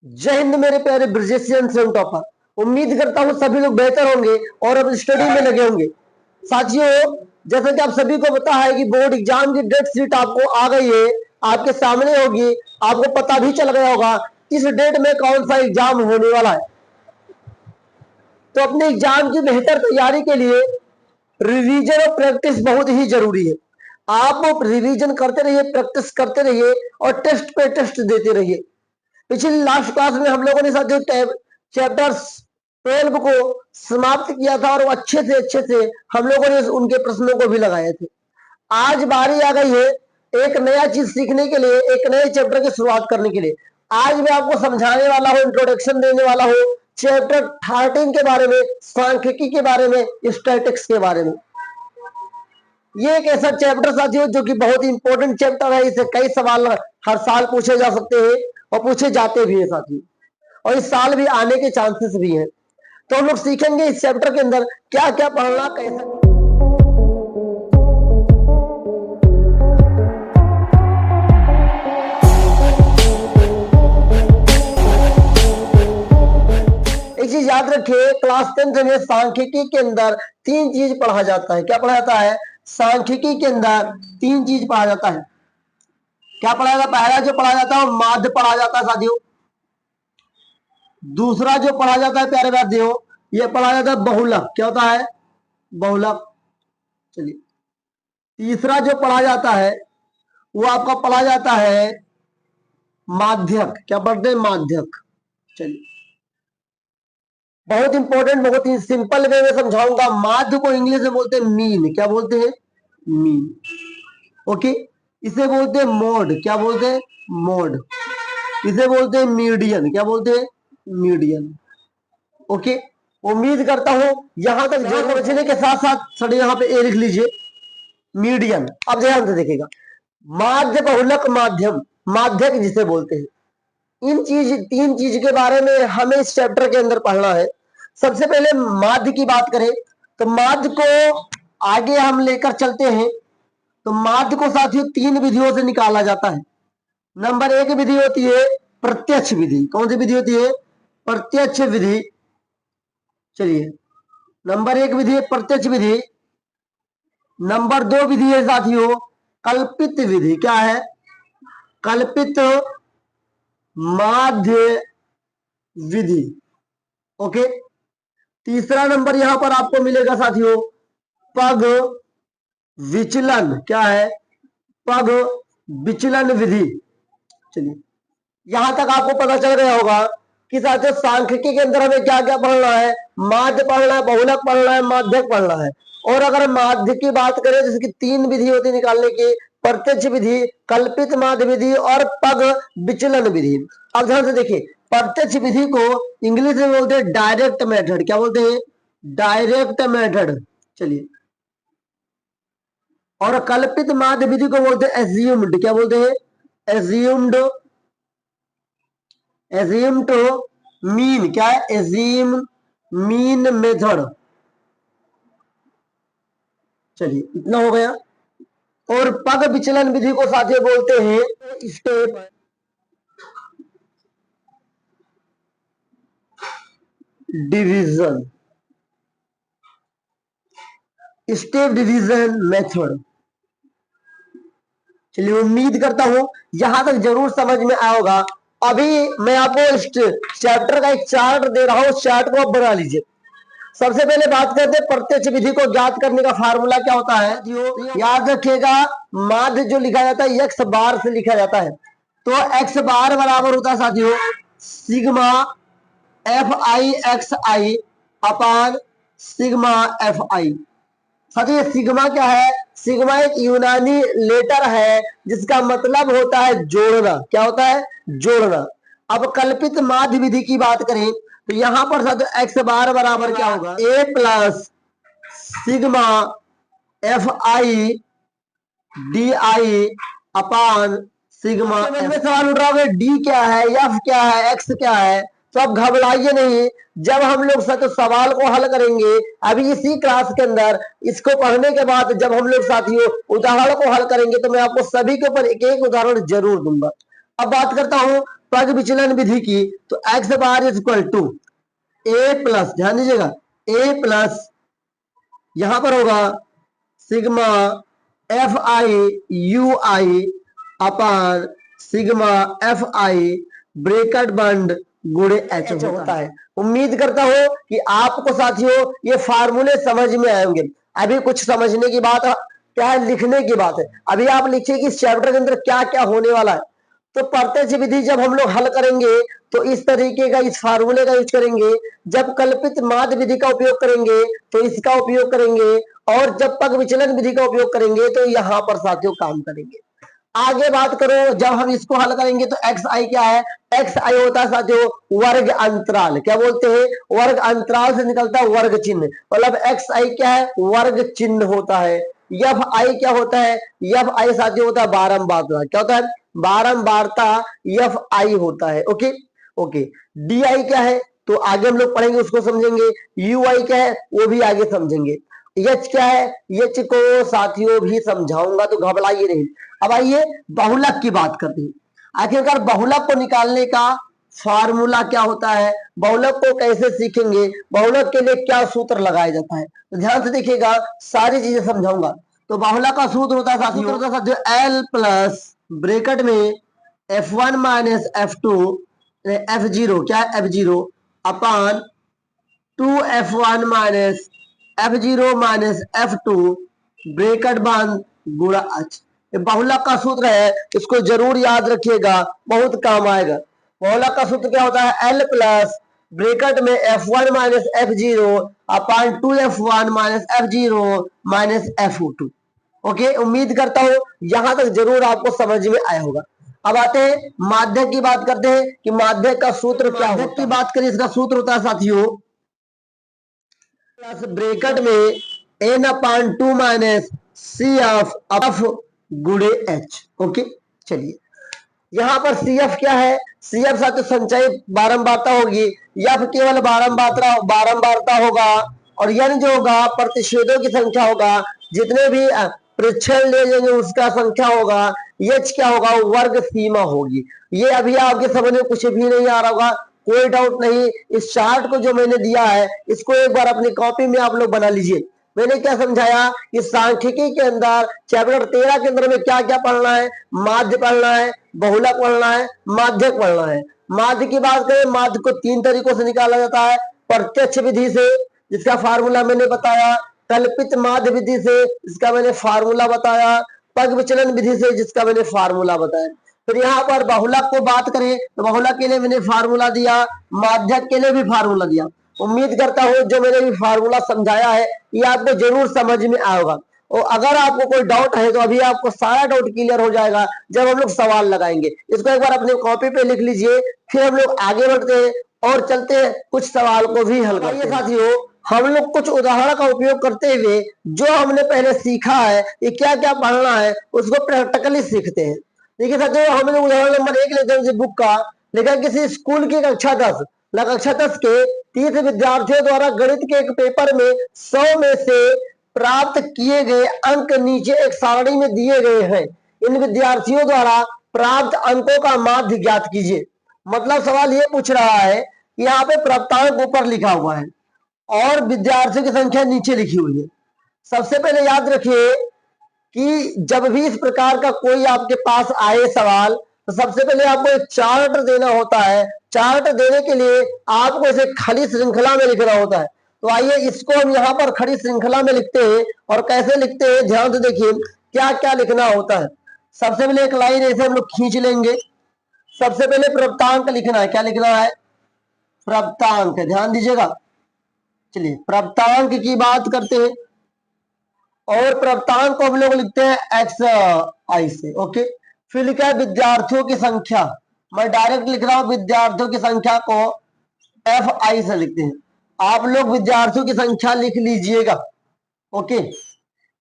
जय हिंद मेरे प्यारे ब्रिजेशियन टॉपर। उम्मीद करता हूँ सभी लोग बेहतर होंगे और अब स्टडी में लगे होंगे। साथियों, जैसा कि आप सभी को पता है कि बोर्ड एग्जाम की डेट शीट आपको आ गई है, आपके सामने होगी। आपको पता भी चल गया होगा किस डेट में कौन सा एग्जाम होने वाला है। तो अपने एग्जाम की बेहतर तैयारी के लिए रिवीजन और प्रैक्टिस बहुत ही जरूरी है। आप रिवीजन करते रहिए, प्रैक्टिस करते रहिए और टेस्ट पे टेस्ट देते रहिए। पिछली लास्ट क्लास में हम लोगों ने साथियों चैप्टर्स 12 को समाप्त किया था और अच्छे से हम लोगों ने उनके प्रश्नों को भी लगाए थे। आज बारी आ गई है एक नया चीज सीखने के लिए, एक नए चैप्टर की शुरुआत करने के लिए। आज मैं आपको समझाने वाला हूं, इंट्रोडक्शन देने वाला हूं चैप्टर 13 के बारे में, सांख्यिकी के बारे में, स्टैटिक्स के बारे में। ये एक ऐसा चैप्टर साथियों जो कि बहुत इंपॉर्टेंट चैप्टर है। इसे कई सवाल हर साल पूछे जा सकते हैं और पूछे जाते भी हैं साथियों, और इस साल भी आने के चांसेस भी हैं। तो हम लोग सीखेंगे इस चैप्टर के अंदर क्या क्या पढ़ना, कैसे। एक चीज याद रखिए, क्लास 10 में सांख्यिकी के अंदर 3 चीज पढ़ा जाता है। क्या पढ़ा जाता है? सांख्यिकी के अंदर 3 चीज पढ़ा जाता है। क्या पढ़ा जाता है? पहला जो पढ़ा जाता है वो माध्य पढ़ा जाता है साथियों। दूसरा जो पढ़ा जाता है प्यारे साथियों, ये पढ़ा जाता है बहुलक। क्या होता है? बहुलक। चलिए, तीसरा जो पढ़ा जाता है वो आपका पढ़ा जाता है माध्यक। क्या पढ़ते हैं? माध्यक। चलिए, बहुत इंपॉर्टेंट, बहुत ही सिंपल वे में समझाऊंगा। माध्य को इंग्लिश में बोलते हैं मीन। क्या बोलते हैं? मीन। ओके, इसे बोलते हैं मोड। क्या बोलते हैं? मोड। इसे बोलते हैं मीडियन। क्या बोलते हैं? मीडियन। ओके, उम्मीद करता हूं यहां तक जो समझने के साथ साथ सर यहां पे ए लिख लीजिए, मीडियन। अब ध्यान से देखिएगा, माध्य, बहुलक, माध्यम, माध्यक जिसे बोलते हैं। इन 3 चीज के बारे में हमें इस चैप्टर के अंदर पढ़ना है। सबसे पहले माध्य की बात करें तो माध्य को आगे हम लेकर चलते हैं। तो माध्य को साथियों 3 विधियों से निकाला जाता है। नंबर 1 विधि होती है प्रत्यक्ष विधि। कौन सी विधि होती है? प्रत्यक्ष विधि। चलिए, नंबर 1 विधि है प्रत्यक्ष विधि। नंबर 2 विधि है साथियों कल्पित विधि। क्या है? कल्पित माध्य विधि। ओके, तीसरा नंबर यहां पर आपको मिलेगा साथियों पग विचलन। क्या है? पग विचलन विधि। चलिए, यहां तक आपको पता चल गया होगा कि साथियों सांख्यिकी के अंदर हमें क्या क्या पढ़ना है। माध्य पढ़ना है, बहुलक पढ़ना है, माध्यक पढ़ना है। और अगर माध्य की बात करें तो इसकी 3 विधि होती है निकालने की, प्रत्यक्ष विधि, कल्पित माध्य विधि और पग विचलन विधि। अब ध्यान से देखिए, प्रत्यक्ष विधि को इंग्लिश में बोलते हैं डायरेक्ट मेथड। क्या बोलते हैं? Direct method. चलिए, और कल्पित माध्य विधि को बोलते हैं एज्यूम्ड। क्या बोलते हैं? एज्यूम्ड। Assume to mean. क्या है? Assume mean method. चलिए, इतना हो गया। और पग विचलन विधि को साथियों बोलते हैं step division. Step division method. चलिए, उम्मीद करता हूं यहां तक जरूर समझ में आया होगा। अभी मैं आपको इस चैप्टर का एक चार्ट दे रहा हूं, उस चार्ट को आप बना लीजिए। सबसे पहले बात करते हैं प्रत्यक्ष विधि को ज्ञात करने का फार्मूला क्या होता है। याद रखिएगा, माध्य जो लिखा जाता है एक्स बार से लिखा जाता है। तो एक्स बार बराबर होता है साथियों sigma F I x I upon sigma F I. साथियों, सिग्मा क्या है? सिग्मा एक यूनानी लेटर है जिसका मतलब होता है जोड़ना। क्या होता है? जोड़ना। अब कल्पित माध्य विधि की बात करें तो यहां पर साथियों एक्स बार बराबर क्या होगा? A plus sigma F I D I upon sigma. सवाल उठ रहा होगा डी क्या है, एफ क्या है, एक्स क्या है। तो अब घबराइए नहीं, जब हम लोग सवाल को हल करेंगे अभी इसी क्लास के अंदर, इसको पढ़ने के बाद जब हम लोग साथियों उदाहरण को हल करेंगे तो मैं आपको सभी के ऊपर एक एक उदाहरण जरूर दूंगा। अब बात करता हूं पग विचलन विधि की, तो x bar is equal to a plus, ध्यान दीजिएगा, ए प्लस यहां पर होगा sigma F i u i upon sigma F i bracket बंद गुणे एच होता है। उम्मीद करता हूं कि आपको साथियों ये फार्मूले समझ में आए होंगे। अभी कुछ समझने की बात क्या है, लिखने की बात है। अभी आप लिखिए कि इस चैप्टर के अंदर क्या क्या होने वाला है। तो प्रत्यक्ष विधि जब हम लोग हल करेंगे तो इस तरीके का, इस फार्मूले का यूज करेंगे। जब कल्पित माध्य विधि का उपयोग करेंगे तो इसका उपयोग करेंगे, और जब पग विचलन विधि का उपयोग करेंगे तो यहां पर साथियों काम करेंगे। आगे बात करो, जब हम इसको हल करेंगे तो एक्स आई क्या है, एक्स आई होता है साथियों वर्ग अंतराल। क्या बोलते हैं, वर्ग अंतराल से निकलता है वर्ग चिन्ह, मतलब एक्स आई क्या है, वर्ग चिन्ह होता है। एफ आई क्या होता है, एफ आई साथियों होता है बारंबारता। क्या होता है, बारंबारता एफ आई होता है। Okay okay. डी आई क्या है, तो आगे हम लोग पढ़ेंगे, उसको समझेंगे। यू आई क्या है, वो भी आगे समझेंगे। एच क्या है, एच को साथियों भी समझाऊंगा, तो घबराइए नहीं। अब आइए बहुलक की बात करते हैं। आखिरकार बहुलक को निकालने का फार्मूला क्या होता है, बहुलक को कैसे सीखेंगे, बहुलक के लिए क्या सूत्र लगाया जाता है, तो ध्यान से देखिएगा, सारी चीजें समझाऊंगा। तो बहुलक का सूत्र होता है साथियों एल प्लस ब्रैकेट में F1 माइनस F2 F0 क्या है, F0 अपान 2F1 minus F0 minus F2 bracket बंद गुणा h। ये बहुलक का सूत्र है, इसको जरूर याद रखिएगा, बहुत काम आएगा। बहुलक का सूत्र क्या होता है, L प्लस ब्रैकेट में F1 माइनस F0 अपान 2F1 minus F0 minus F2। Okay, उम्मीद करता हूं यहां तक जरूर आपको समझ में आया होगा। अब आते हैं माध्यक की बात करते हैं कि माध्यक का सूत्र क्या है। माध्यक की बात करें, इसका सूत्र होता है साथियों प्लस ब्रैकेट में n अपान 2 माइनस सी एफ गुणे एच। ओके, चलिए यहां पर सी एफ क्या है, सी एफ साथियों संचयी बारंबारता होगी, एफ केवल बारंबारता होगा, और n जो होगा प्रतिच्छेदों की संख्या होगा, जितने भी परीक्षण ले जाएंगे उसका संख्या होगा। एच क्या होगा, वर्ग सीमा होगी। ये अभी आपके समझ में कुछ भी नहीं आ रहा होगा, कोई डाउट नहीं। इस चार्ट को जो मैंने दिया है इसको एक बार अपनी कॉपी में आप लोग बना लीजिए। मैंने क्या समझाया, इस सांख्यिकी के अंदर चैप्टर 13 के अंदर में क्या क्या पढ़ना है, माध्य पढ़ना है, बहुलक पढ़ना है, माध्यक पढ़ना है। माध्य की बात करें, माध्य को 3 तरीकों से निकाला जाता है, प्रत्यक्ष विधि से जिसका फार्मूला मैंने बताया, कल्पित माध्य विधि से जिसका मैंने फार्मूला बताया, पग विचलन विधि से जिसका मैंने फार्मूला बताया। फिर यहाँ पर बहुलक को बात करें तो बहुलक के लिए मैंने फार्मूला दिया, माध्यक के लिए भी फार्मूला दिया। उम्मीद करता हूं जो मैंने भी फार्मूला समझाया है ये आपको जरूर समझ में आएगा, और अगर आपको कोई डाउट है तो अभी आपको सारा डाउट क्लियर हो जाएगा जब हम लोग सवाल लगाएंगे। इसको एक बार अपने कॉपी पे लिख लीजिए, फिर हम लोग आगे बढ़ते हैं और चलते हैं कुछ सवाल को भी हल करते हैं। साथियों हम लोग कुछ उदाहरण का उपयोग करते हुए जो हमने पहले सीखा है ये क्या क्या पढ़ना है उसको प्रैक्टिकली सीखते हैं। देखिए साथियों, हम लोग उदाहरण नंबर 1 लेते हैं बुक का, लेकिन किसी स्कूल की कक्षा 10 के 30 विद्यार्थियों द्वारा गणित के एक पेपर में 100 में से प्राप्त किए गए अंक नीचे एक सारणी में दिए गए हैं। इन विद्यार्थियों द्वारा प्राप्त अंकों का माध्य ज्ञात कीजिए। मतलब सवाल ये पूछ रहा है कि यहाँ पे प्राप्तांक ऊपर लिखा हुआ है और विद्यार्थियों की संख्या नीचे लिखी हुई है। सबसे पहले याद रखिए कि जब भी इस प्रकार का कोई आपके पास आए सवाल तो सबसे पहले आपको एक चार्ट देना होता है। चार्ट देने के लिए आपको इसे खड़ी श्रृंखला में लिखना होता है। तो आइए इसको हम यहाँ पर खड़ी श्रृंखला में लिखते हैं, और कैसे लिखते हैं ध्यान से देखिए क्या क्या लिखना होता है। सबसे पहले एक लाइन ऐसे हम लोग खींच लेंगे। सबसे पहले प्राप्तांक लिखना है। क्या लिखना है, प्राप्तांक, ध्यान दीजिएगा। चलिए प्राप्तांक की बात करते हैं, और प्राप्तांक को हम लोग लिखते हैं एक्स आई से। ओके, फिर लिखा है विद्यार्थियों की संख्या। मैं डायरेक्ट लिख रहा हूं, विद्यार्थियों की संख्या को एफ आई से लिखते हैं। आप लोग विद्यार्थियों की संख्या लिख लीजिएगा। ओके,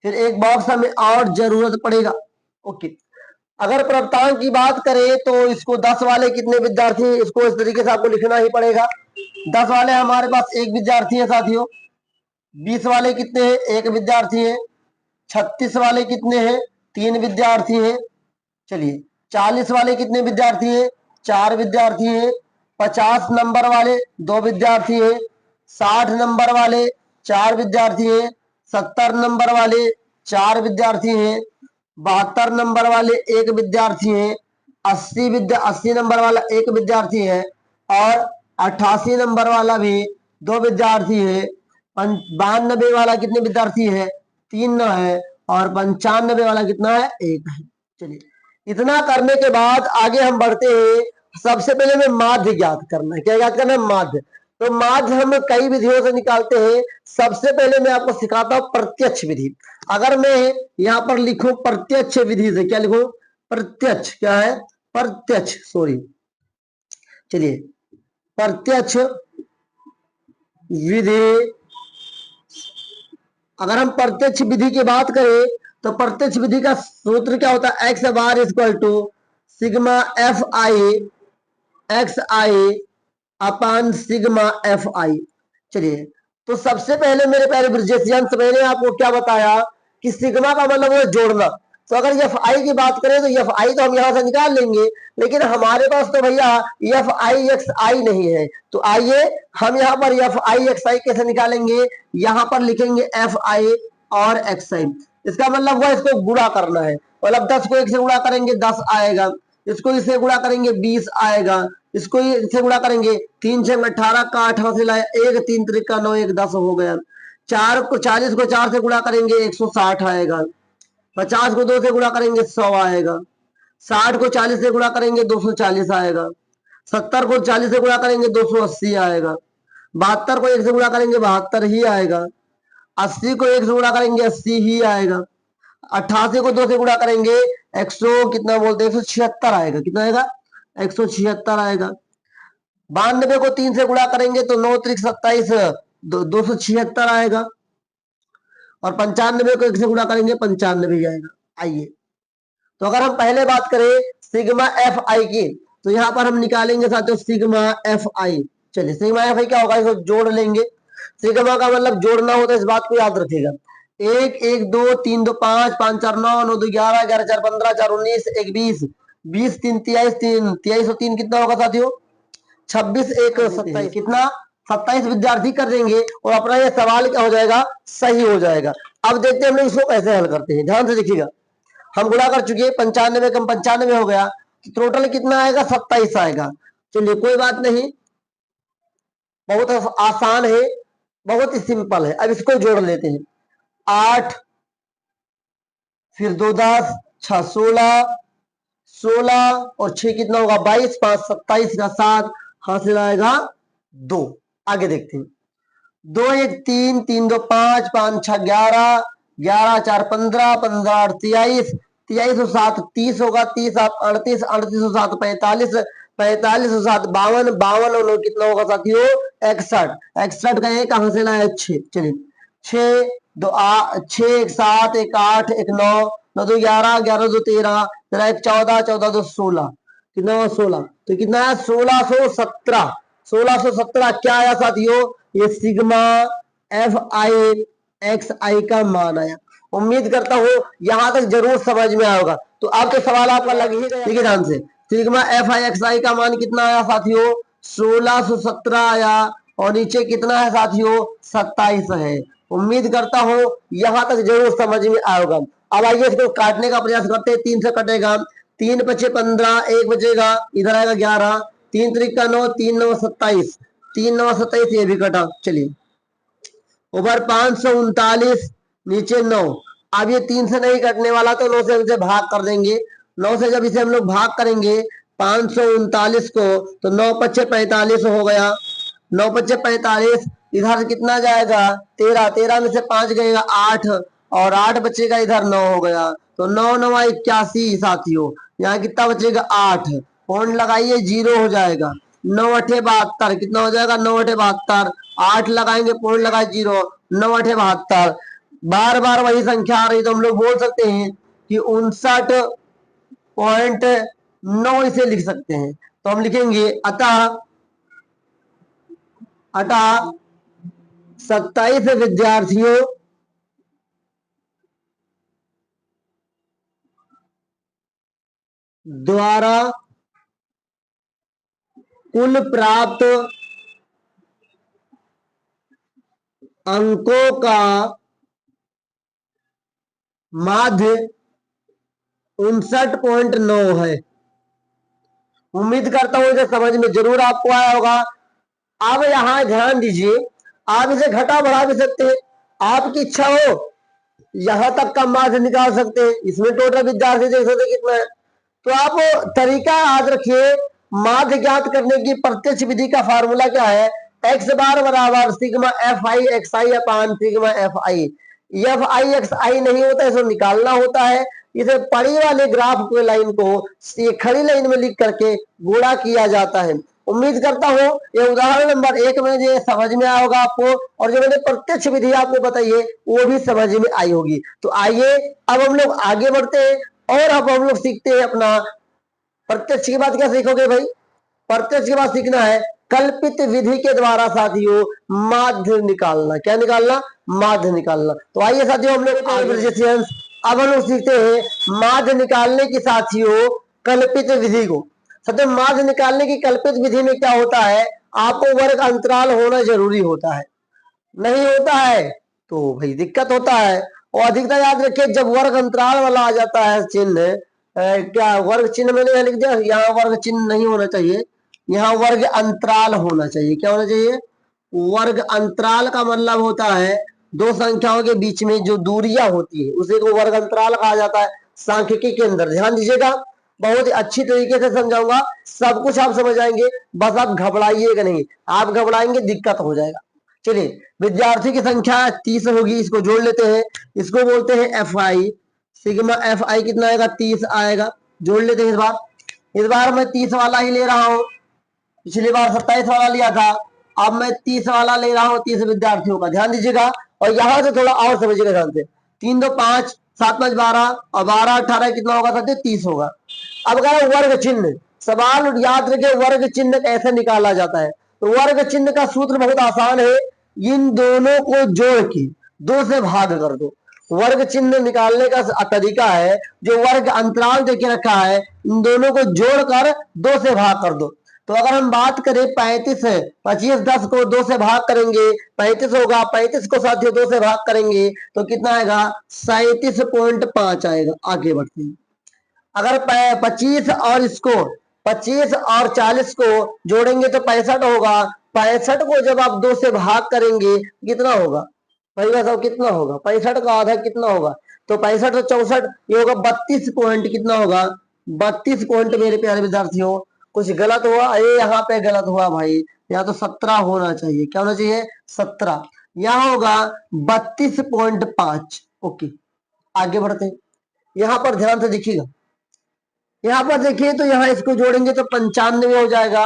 फिर एक बॉक्स हमें और जरूरत पड़ेगा। ओके, अगर प्राप्तांक की बात करें तो इसको 10 वाले कितने विद्यार्थी हैं, इसको इस तरीके से आपको लिखना ही पड़ेगा। 10 वाले हमारे पास एक विद्यार्थी है साथियों। 20 वाले कितने हैं, एक विद्यार्थी है। 36 वाले कितने हैं, 3 विद्यार्थी हैं। चलिए 40 वाले कितने विद्यार्थी हैं, 4 विद्यार्थी हैं, 50 नंबर वाले 2 विद्यार्थी हैं, 60 नंबर वाले 4 विद्यार्थी हैं, 70 नंबर वाले 4 विद्यार्थी हैं, 72 नंबर वाले 1 विद्यार्थी हैं, 80 नंबर वाला 1 विद्यार्थी है और 88 नंबर वाला भी 2 विद्यार्थी है। 92 वाला कितने विद्यार्थी है? 3 है। और 95 वाला कितना है? 1 है। चलिए, इतना करने के बाद आगे हम बढ़ते हैं। सबसे पहले हमें माध्य ज्ञात करना है। क्या ज्ञात करना है? माध्य। तो माध्य हम कई विधियों से निकालते हैं। सबसे पहले मैं आपको सिखाता हूं प्रत्यक्ष विधि। अगर मैं यहां पर लिखूं प्रत्यक्ष विधि से, क्या लिखूं? प्रत्यक्ष। क्या है? प्रत्यक्ष, सॉरी। चलिए, प्रत्यक्ष विधि। अगर हम प्रत्यक्ष विधि की बात करें तो प्रत्यक्ष विधि का सूत्र क्या होता है? X bar equal to sigma F I x I upon sigma F i. चलिए, तो सबसे पहले मेरे प्यारे ब्रिजेशियंस, मैंने आपको क्या बताया कि सिग्मा का मतलब है जोड़ना। तो अगर एफ आई की बात करें तो एफ आई तो हम यहां से निकाल लेंगे, लेकिन हमारे पास तो भैया एफ आई एक्स आई नहीं है। तो आइए हम यहाँ पर एफ आई एक्स आई कैसे निकालेंगे? यहाँ पर लिखेंगे एफ आई और एक्स आई। इसका मतलब हुआ इसको गुणा करना है। मतलब 10 को 1 से गुणा करेंगे 10 आएगा, इसको इससे गुणा करेंगे 20 आएगा, इसको इससे गुणा करेंगे 3 6 18 का 8 हासिल आया, 1 3 3 का 9 1 10 हो गया। 40 को 4 से गुणा करेंगे 160 आएगा, 50 को 2 से गुणा करेंगे 100 आएगा, 60 को 40 से गुणा करेंगे 240 आएगा, 70 को 40 से गुणा करेंगे 280 आएगा, 72 को 1 से गुणा करेंगे 72 ही आएगा, 80 को 1 से गुणा करेंगे 80 ही आएगा, 88 को 2 से गुणा करेंगे 100 कितना बोलते हैं 176 आएगा। कितना आएगा? 176 आएगा। 92 को 3 से गुणा करेंगे तो 9 त्रिक 27 276 आएगा। और 95 को 1 से गुणा करेंगे 95 आएगा। आइए, तो अगर हम पहले बात करें सिग्मा एफ आई की, तो यहां पर हम निकालेंगे साथियों सिग्मा एफ आई। चलिए, सिग्मा एफ आई क्या होगा? इसको जोड़ लेंगे। सिग्मा का मतलब जोड़ना होता है, इस बात को याद रखिएगा। 1 1 2 3 2 5 5 4 9 9 2 11 11 4 15 4 19 1 20 20 3 23 3 23 और 3 कितना होगा साथियों? 26 1 27। कितना? 27 विद्यार्थी कर देंगे और अपना ये सवाल क्या हो जाएगा? सही हो जाएगा। अब देखते हैं हम लोग इसको कैसे हल करते हैं। ध्यान से देखिएगा, हम गुणा कर चुके हैं, 95 कम 95 हो गया, तो टोटल कितना आएगा? 27 आएगा। चलिए, कोई बात नहीं, बहुत आसान है, बहुत ही सिंपल है। अब इसको जोड़ लेते हैं। 8 फिर 2 10 6 16 16 और 6 कितना होगा? 22 5 27 का 7 हासिल आएगा 2। आगे देखते हैं। 2 1 3 3 2 5 5 6 11 11 4 15 15 8 23 23 और 7 30 होगा, 30 7 38 38 और 7 45 45 और 7 52 52 और 9 कितना होगा साथियों? 61 61 का 1 कहां से लाया? 6। चलिए, 6 2 6 1 7 1 8 1 9 9 2 11 11 2 13 1 14 14 2 16 कितना हुआ? 16। तो कितना है? 1617। 1617 क्या आया साथियों? ये सिग्मा एफ आई एक्स आई का मान आया। उम्मीद करता हूं यहां तक जरूर समझ में आया होगा। तो अब तो सवाल आपका लग ही गया। देखिए ध्यान से, सिग्मा एफ आई एक्स आई का मान कितना आया साथियों? 1617 आया। और नीचे कितना है साथियों? 27 है। उम्मीद करता हूं यहां तक जरूर समझ में आया होगा। अब आइए इसको काटने का प्रयास करते हैं। 3 से कटेगा, 3 बचे 15, 1 बचेगा, इधर आएगा 11, 3 3 का 9 3 9 27 3 9 27, ये भी कटा। चलिए, ऊपर 539 नीचे 9। अब ये 3 से नहीं कटने वाला तो 9 से इसे भाग कर देंगे। 9 से जब इसे हम लोग भाग करेंगे 539 को, तो 9 5 45 हो गया। 9 5 45, इधर से कितना जाएगा? 13 13 में से 5 गएगा 8 और 8 बचेगा, इधर 9 हो गया। तो 9 9 81 साथियों, यहाँ कितना बचेगा? 8। पॉइंट लगाइए, 0 हो जाएगा। 9 8 72 कितना हो जाएगा? 9 8 72। 8 लगाएंगे, पॉइंट लगाए 0, 9 8 72। बार बार वही संख्या आ रही, तो हम लोग बोल सकते हैं कि 59.9 इसे लिख सकते हैं। तो हम लिखेंगे अतः 27 विद्यार्थियों द्वारा कुल प्राप्त अंकों का माध्य 59.9 है। उम्मीद करता हूं इसे समझ में जरूर आपको आया होगा। अब यहां ध्यान दीजिए, आप इसे घटा बढ़ा भी सकते हैं, आपकी इच्छा हो यहां तक का माध्य निकाल सकते हैं। इसमें टोटल विद्यार्थी देख सकते कितना है। तो आप तरीका याद रखिए, माध्य ज्ञात करने की प्रत्यक्ष विधि का फार्मूला क्या है? एक्स बार बराबर sigma F I x I upon sigma F I x I नहीं होता, इसको निकालना होता है। इसे पड़ी वाले ग्राफ को लाइन को ये खड़ी लाइन में लिख करके गुणा किया जाता है। उम्मीद करता हूं ये उदाहरण नंबर 1 में ये समझ में आया होगा आपको, और जो मैंने प्रत्यक्ष विधि आपको बताई है वो भी समझ में आई होगी। तो आइए अब हम लोग आगे बढ़ते हैं और अब हम लोग सीखते हैं अपना प्रत्यक्ष के बाद क्या सीखोगे भाई? प्रत्यक्ष के बाद सीखना है कल्पित विधि के द्वारा साथियों माध्य निकालना। क्या निकालना? माध्य निकालना। तो आइए साथियों हम लोग अब हम लोग सीखते हैं माध्य निकालने की साथियों कल्पित विधि को। साथियों माध्य निकालने की कल्पित विधि में क्या होता है? आपको वर्ग अंतराल होना जरूरी होता है। नहीं होता है तो भाई दिक्कत होता है। और अधिकता याद रखिए, जब वर्ग अंतराल वाला आ जाता है चिन्ह, क्या वर्ग चिन्ह मैंने लिख दिया, यहाँ वर्ग चिन्ह नहीं होना चाहिए, यहाँ वर्ग अंतराल होना चाहिए। क्या होना चाहिए? वर्ग अंतराल का मतलब होता है दो संख्याओं के बीच में जो दूरियां होती है उसे को वर्ग अंतराल कहा जाता है सांख्यिकी के अंदर। ध्यान दीजिएगा, बहुत ही अच्छी तरीके से समझाऊंगा, सब कुछ आप समझ आएंगे, बस आप घबराइएगा नहीं। आप घबराएंगे दिक्कत हो जाएगा। चलिए, विद्यार्थी की संख्या 30 होगी, इसको जोड़ लेते हैं। इसको बोलते हैं F i. Sigma F I कितना आएगा? 30 आएगा। जोड़ लेते हैं इस बार मैं 30 वाला ही ले रहा हूं, पिछली बार 27 वाला लिया था, अब मैं 30 वाला ले रहा हूं 30 विद्यार्थियों का। ध्यान दीजिएगा और यहां से थोड़ा और समझिएगा ध्यान से। 3 2 5 7 5 12 और 12 18 कितना होगा साथियों? 30 होगा। अब कह वर्ग चिन्ह, सवाल याद रखिए वर्ग चिन्ह कैसे निकाला जाता है। तो वर्ग चिन्ह का सूत्र बहुत आसान है, इन दोनों को जोड़ के 2 से भाग कर दो। वर्ग चिन्ह निकालने का तरीका है, जो वर्ग अंतराल देके रखा है इन दोनों को जोड़कर 2 से भाग कर दो। तो अगर हम बात करें 35 है, 25 10 को 2 से भाग करेंगे 35 होगा, 35 को साथियों 2 से भाग करेंगे तो कितना आएगा? 37.5 आएगा। आगे बढ़ते हैं, अगर 25 और इसको 25 और 40 को जोड़ेंगे तो 65 होगा। 65 को जब आप 2 से भाग करेंगे कितना होगा भाई? बताओ कितना होगा? 65 का आधा कितना होगा? तो 65 और 64 ये होगा 32 पॉइंट। कितना होगा? 32 पॉइंट। मेरे प्यारे विद्यार्थियों कुछ गलत हुआ? अरे यहाँ पे गलत हुआ भाई, यहाँ तो 17 होना चाहिए। क्या होना चाहिए? 17। यहाँ होगा 32.5। ओके, आगे बढ़ते हैं। यहाँ पर ध्यान से देखिएगा, यहाँ पर देखिए तो यहाँ इसको जोड़ेंगे तो 95 हो जाएगा,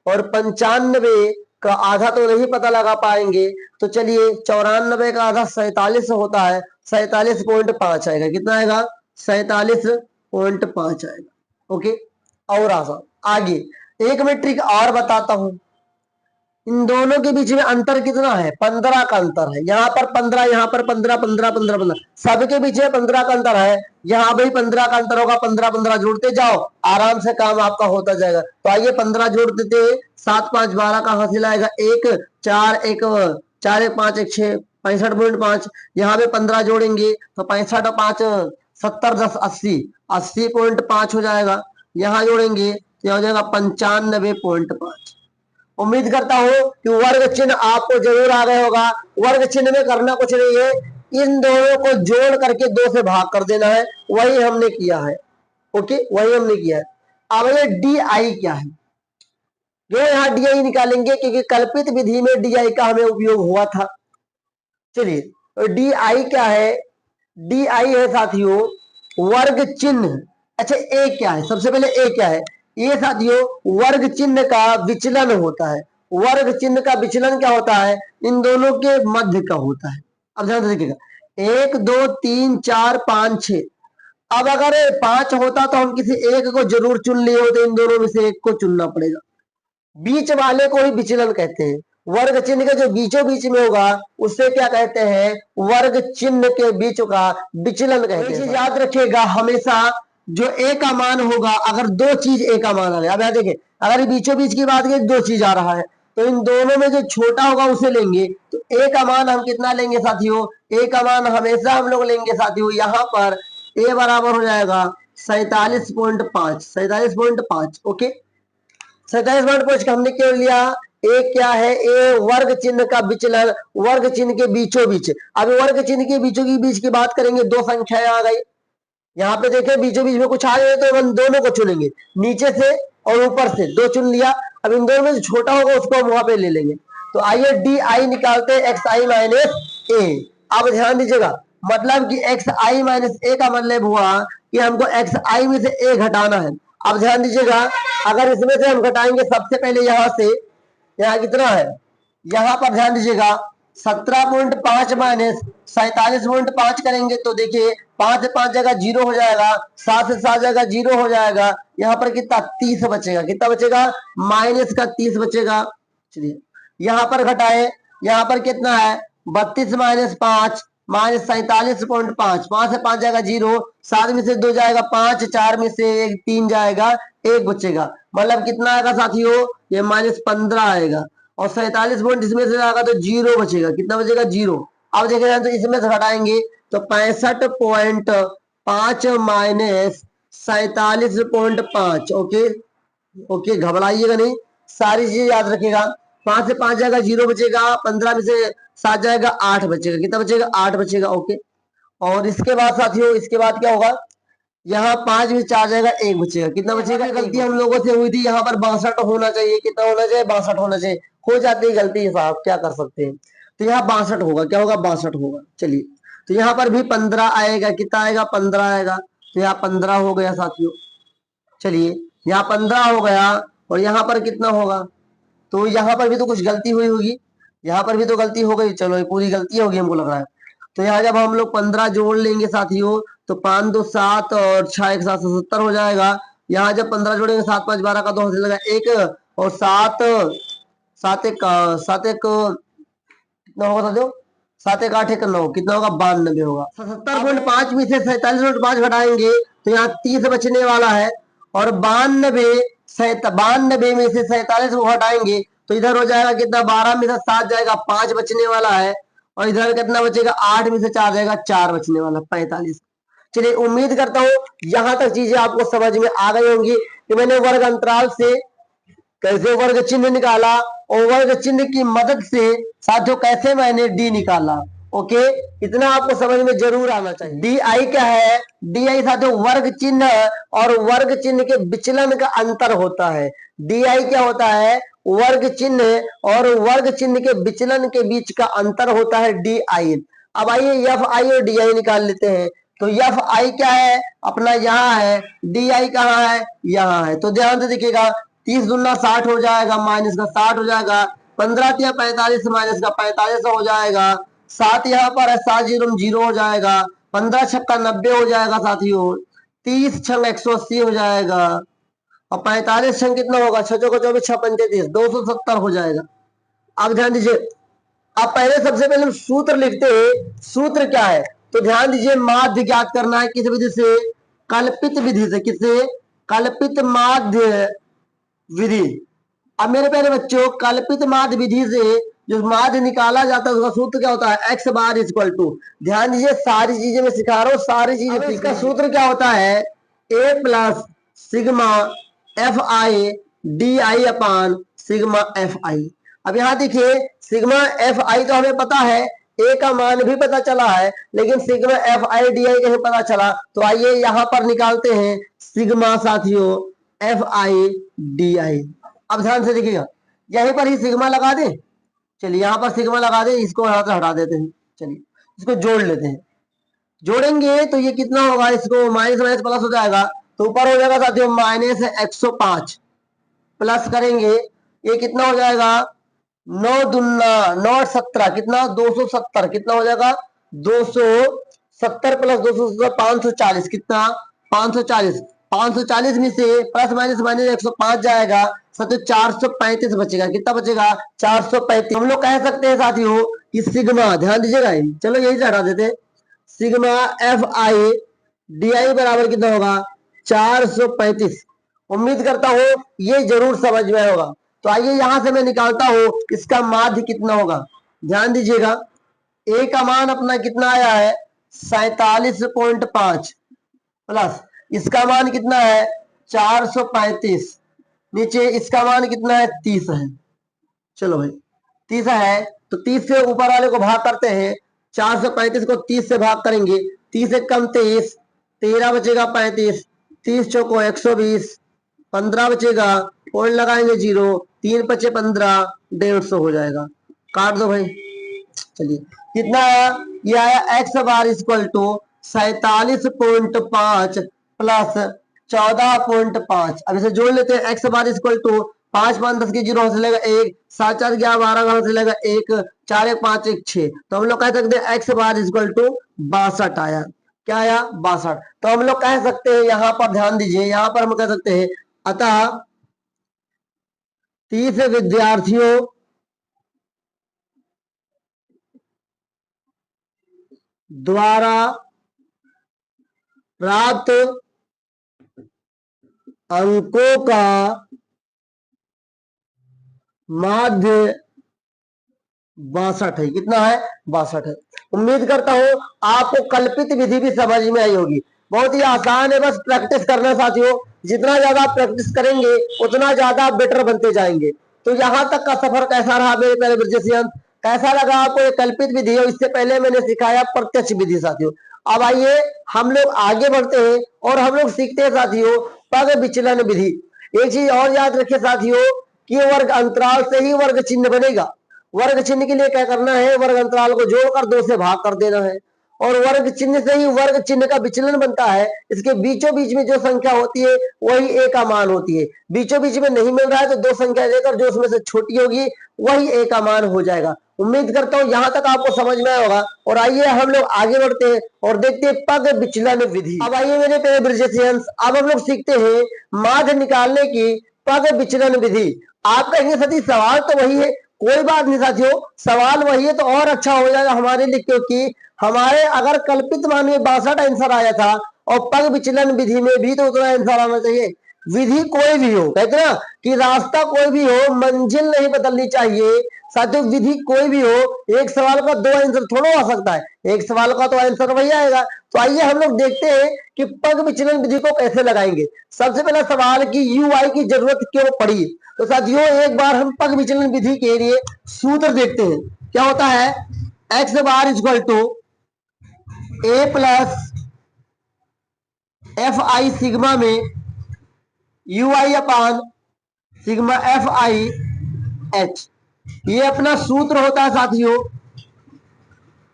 और 95 का आधा तो नहीं पता लगा पाएंगे। तो चलिए 94 का आधा 47 होता है, 47.5 आएगा। कितना आएगा? 47.5 आएगा। ओके, और आसान। आगे एक मैं ट्रिक और बताता हूं, इन दोनों के बीच में अंतर कितना है? 15 का अंतर है। यहाँ पर 15, यहाँ पर 15 15 15 15, सबके बीच में 15 का अंतर है। यहाँ भी 15 का अंतर होगा। 15 15 जोड़ते जाओ, आराम से काम आपका होता जाएगा। तो आइए 15 जोड़ देते हैं। 7 5 12 का हासिल आएगा 1 4 1 4 1 5 1 6 65.5। यहाँ पे 15 जोड़ेंगे तो 65 और 5 70 10 80 80.5 हो जाएगा। यहाँ जोड़ेंगे तो हो जाएगा 95.5। उम्मीद करता हूं कि वर्ग चिन्ह आपको जरूर आ गया होगा। वर्ग चिन्ह में करना कुछ नहीं है, इन दोनों को जोड़ करके 2 से भाग कर देना है, वही हमने किया है। ओके, वही हमने किया है। अब ये डी आई क्या है? क्यों यहाँ डी आई निकालेंगे? क्योंकि कल्पित विधि में डी आई का हमें उपयोग हुआ था। चलिए, तो डी आई क्या है? डी आई है साथियों वर्ग चिन्ह। अच्छा, ए क्या है? सबसे पहले ए क्या है? ये साथियों वर्ग चिन्ह का विचलन होता है। वर्ग चिन्ह का विचलन क्या होता है? इन दोनों के मध्य का होता है। अब ध्यान से देखिएगा, 1 2 3 4 5 6। अब अगर 5 होता तो हम किसी एक को जरूर चुन लिए होते, इन दोनों में से एक को चुनना पड़ेगा। बीच वाले को ही विचलन कहते हैं। वर्ग चिन्ह के जो बीचों बीच में होगा उससे क्या कहते हैं? वर्ग चिन्ह के बीच का विचलन कहते हैं। याद रखिएगा हमेशा जो ए का मान होगा, अगर दो चीज ए का मान आ गया, अब यहाँ देखिए अगर बीचों बीच की बात करें दो चीज आ रहा है, तो इन दोनों में जो छोटा होगा उसे लेंगे। तो ए का मान हम कितना लेंगे साथियों, ए का मान हमेशा हम लोग लेंगे साथियों, यहाँ पर ए बराबर हो जाएगा 47.5, 47.5। ओके, 47.5 का हमने क्यों लिया, ए क्या है, ए वर्ग चिन्ह का विचलन, वर्ग चिन्ह के बीचों बीच। अब वर्ग चिन्ह के बीचों की बीच की बात करेंगे, दो संख्याएं आ गई, यहाँ पे देखें बीचों बीच में कुछ आ गए तो हम दोनों को चुनेंगे, नीचे से और ऊपर से दो चुन लिया। अब इन दोनों में जो छोटा होगा उसको हम वहां पे ले लेंगे। तो आइए डी आई निकालते हैं, एक्स आई माइनस ए। अब ध्यान दीजिएगा, मतलब कि एक्स आई माइनस ए का मतलब हुआ कि हमको एक्स आई में से ए घटाना है। अब ध्यान दीजिएगा, अगर इसमें से हम घटाएंगे सबसे पहले यहाँ से, यहाँ कितना है, यहाँ पर ध्यान दीजिएगा 17.5 माइनस 47.5 करेंगे तो देखिए 5 से 5 जगह 0 हो जाएगा, 7 से 7 जगह 0 हो जाएगा, यहाँ पर कितना 30 बचेगा, कितना बचेगा, माइनस का 30 बचेगा। चलिए यहाँ पर घटाए, यहाँ पर कितना है 32 माइनस 5 माइनस 47.5, 5 से 5 जाएगा 0, 7 में से 2 जाएगा 5, 4 में से 1 3 जाएगा, 1 बचेगा, मतलब कितना आएगा साथियों, ये -15 आएगा। और 47 पॉइंट इसमें से आएगा तो 0 बचेगा, कितना बचेगा 0। अब देखें तो इसमें से घटाएंगे तो 65.5 माइनस 47.5। ओके ओके, घबराइएगा नहीं, सारी चीजें याद रखिएगा। 5 से 5 जाएगा 0 बचेगा, 15 में से 7 जाएगा 8 बचेगा, कितना बचेगा 8 बचेगा। ओके, और इसके बाद साथियों, इसके बाद क्या होगा, यहाँ 5 में 4 जाएगा 1 बचेगा, कितना बचेगा। गलती हम लोगों से हुई थी, यहाँ पर 62 होना चाहिए, कितना होना चाहिए 62 होना चाहिए, हो जाती है गलती साहब, क्या कर सकते हैं। तो यहाँ 62 होगा, क्या होगा 62 होगा। चलिए तो यहाँ पर भी 15 आएगा, कितना आएगा 15 आएगा, तो यहाँ 15 हो गया साथियों। चलिए यहाँ 15 हो गया, और यहाँ पर कितना होगा, तो यहाँ पर भी तो कुछ गलती हुई होगी, यहाँ पर भी तो गलती हो गई, चलो ये पूरी गलती होगी हमको लग रहा है। तो यहाँ जब हम लोग 15 जोड़ लेंगे साथियों तो 5 2 7 और 6 1 7 70 हो जाएगा। यहाँ जब 15 जोड़ेंगे 7 5 12 का 2 हासिल लगा 1 और 7 7 1 7 1 कितना होगा साथियों, 7 1 8 1 9, कितना होगा 92 होगा। 77.5 में से 47.5 घटाएंगे तो यहाँ 30 बचने वाला है, और 92 में से 47 को हटाएंगे तो इधर हो जाएगा कितना, 12 में से 7 जाएगा 5 बचने वाला है, और इधर कितना बचेगा 8 में से 4 जाएगा 4 बचने वाला, 45। चलिए उम्मीद करता हूं यहां तक चीजें आपको समझ में आ गई होंगी कि मैंने वर्ग अंतराल से कैसे वर्ग चिन्ह निकाला, और वर्ग चिन्ह की मदद से साथियों कैसे मैंने डी निकाला। ओके, इतना आपको समझ में जरूर आना चाहिए। डी आई क्या है, डी आई साथियों वर्ग चिन्ह और वर्ग चिन्ह के विचलन का अंतर होता है। डी आई क्या होता है, वर्ग चिन्ह और वर्ग चिन्ह के विचलन के बीच का अंतर होता है डी आई। अब आइए एफ आई और डी आई निकाल लेते हैं। तो एफ आई क्या है अपना, यहाँ है, डी आई कहाँ है, यहाँ है। तो ध्यान से देखिएगा, 30 दूना 60 हो जाएगा, माइनस का 60 हो जाएगा, 15 तिया 45 माइनस का 45 हो जाएगा, 7 यहाँ पर है, 7 0 0 हो जाएगा, 15 छक्का 90 हो जाएगा साथियों, 30 छंग 180 हो जाएगा, और 45 छंग कितना होगा, 6 को 24 6 35 270 हो जाएगा। अब ध्यान दीजिए, अब पहले सबसे पहले हम सूत्र लिखते हैं। सूत्र क्या है, तो ध्यान दीजिए, माध्य ज्ञात करना है किस विधि से, कल्पित विधि से। किससे, कल्पित माध्य विधि। अब मेरे प्यारे बच्चों, कल्पित माध्य विधि से जो माध्य निकाला जाता है उसका सूत्र क्या होता है, एक्स बार इक्वल टू, ध्यान दीजिए सारी चीजें मैं सिखा रहा हूँ, सारी चीजें। इसका सूत्र क्या होता है, A plus sigma F I D I upon sigma F I. अब यहाँ देखिए, सिग्मा एफ आई तो हमें पता है, ए का मान भी पता चला है, लेकिन सिग्मा एफ आई डी आई कहीं पता चला, तो आइए यहाँ पर निकालते हैं सिग्मा साथियों एफ आई डी आई। अब ध्यान से देखिएगा, यहीं पर ही सिग्मा लगा दें, चलिए यहाँ पर सिग्मा लगा दें, इसको यहाँ से हटा देते हैं। चलिए इसको जोड़ लेते हैं, जोड़ेंगे तो ये कितना होगा, इसको माइनस माइनस प्लस हो जाएगा, तो ऊपर हो जाएगा साथियों माइनस 105, प्लस करेंगे ये कितना हो जाएगा, 9 दूना 9 17 कितना 270, कितना हो जाएगा 270 प्लस 270 540, कितना 540, 540 में से प्लस माइनस माइनस 105 जाएगा, साथियों 435 बचेगा, कितना बचेगा 435। हम लोग कह सकते हैं साथियों कि सिग्मा, ध्यान दीजिएगा, चलो यही से हटा देते हैं, सिग्मा एफ आई डी आई बराबर कितना होगा 435। उम्मीद करता हूं ये जरूर समझ में होगा। तो आइए यहां से मैं निकालता हूं इसका माध्य कितना होगा। ध्यान दीजिएगा, ए का मान अपना कितना आया है 47.5 प्लस इसका मान कितना है 435, नीचे इसका मान कितना है 30 है। चलो भाई 30 है तो 30 से ऊपर वाले को भाग करते हैं। 435 को 30 से भाग करेंगे, 30 एक कम 23, 13 बचेगा 35, 30 चौको 120, 15 बचेगा, पॉइंट लगाएंगे 0, 3 बचे 15, 150 हो जाएगा। काट दो भाई। चलिए कितना आया, ये आया x bar equal to 47.5 plus 14.5। अब इसे जोड़ लेते हैं, एक्स बार इक्वल टू 5 5 10 के 0 से लेगा 1, 7 4 11 12 से लेगा 1, 4 1 5 1 6। तो हम लोग कह सकते हैं एक्स बार इक्वल टू 62 आया। क्या आया 62। तो हम लोग कह सकते हैं, यहां पर ध्यान दीजिए, यहां पर हम कह सकते हैं अतः 30 विद्यार्थियों द्वारा प्राप्त अंकों का माध्य 62 है। कितना है 62 है। उम्मीद करता हूं आपको कल्पित विधि भी समझ में आई होगी। बहुत ही आसान है, बस प्रैक्टिस करना साथियों। जितना ज्यादा प्रैक्टिस करेंगे उतना ज्यादा बेटर बनते जाएंगे। तो यहां तक का सफर कैसा रहा मेरे प्यारे ब्रजेशियन, कैसा लगा आपको ये कल्पित विधि? और इससे पहले मैंने सिखाया प्रत्यक्ष विधि साथियों। अब आइए हम लोग आगे बढ़ते हैं और हम लोग सीखते हैं साथियों पग विचलन विधि। एक चीज और याद रखिए साथियों कि वर्ग अंतराल से ही वर्ग चिन्ह बनेगा। वर्ग चिन्ह के लिए क्या करना है, वर्ग अंतराल को जोड़कर 2 से भाग कर देना है, और वर्ग चिन्ह से ही वर्ग चिन्ह का विचलन बनता है। इसके बीचों बीच में जो संख्या होती है वही ए का मान होती है। बीचों बीच में नहीं मिल रहा है तो 2 संख्या लेकर जो उसमें से छोटी होगी वही ए का मान हो जाएगा। उम्मीद करता हूं यहां तक आपको समझ में आया होगा। और आइए हम लोग आगे बढ़ते हैं और देखते हैं पग विचलन विधि। अब आइए मेरे प्यारे ब्रजेशियंस, अब हम लोग सीखते हैं माध्य निकालने की पग विचलन विधि। आप कहेंगे सती सवाल तो वही है, कोई बात नहीं साथियों, सवाल वही है तो और अच्छा हो जाएगा हमारे लिए, क्योंकि हमारे अगर कल्पित मान में 62 आंसर आया था और पग विचलन विधि में भी तो उतना आंसर आना चाहिए। विधि कोई भी हो, कहते ना कि रास्ता कोई भी हो, मंजिल नहीं बदलनी चाहिए। साथियों विधि कोई भी हो, एक सवाल का 2 आंसर थोड़ा आ सकता है, एक सवाल का तो आंसर वही आएगा। तो आइए हम लोग देखते हैं कि पग विचलन विधि को कैसे लगाएंगे। सबसे पहला सवाल कि UI की जरूरत क्यों पड़ी। तो साथियों एक बार हम पग विचलन विधि के लिए सूत्र देखते हैं। क्या होता है, x bar equal to a plus f i sigma में UI upon sigma F i h, ये अपना सूत्र होता है साथियों।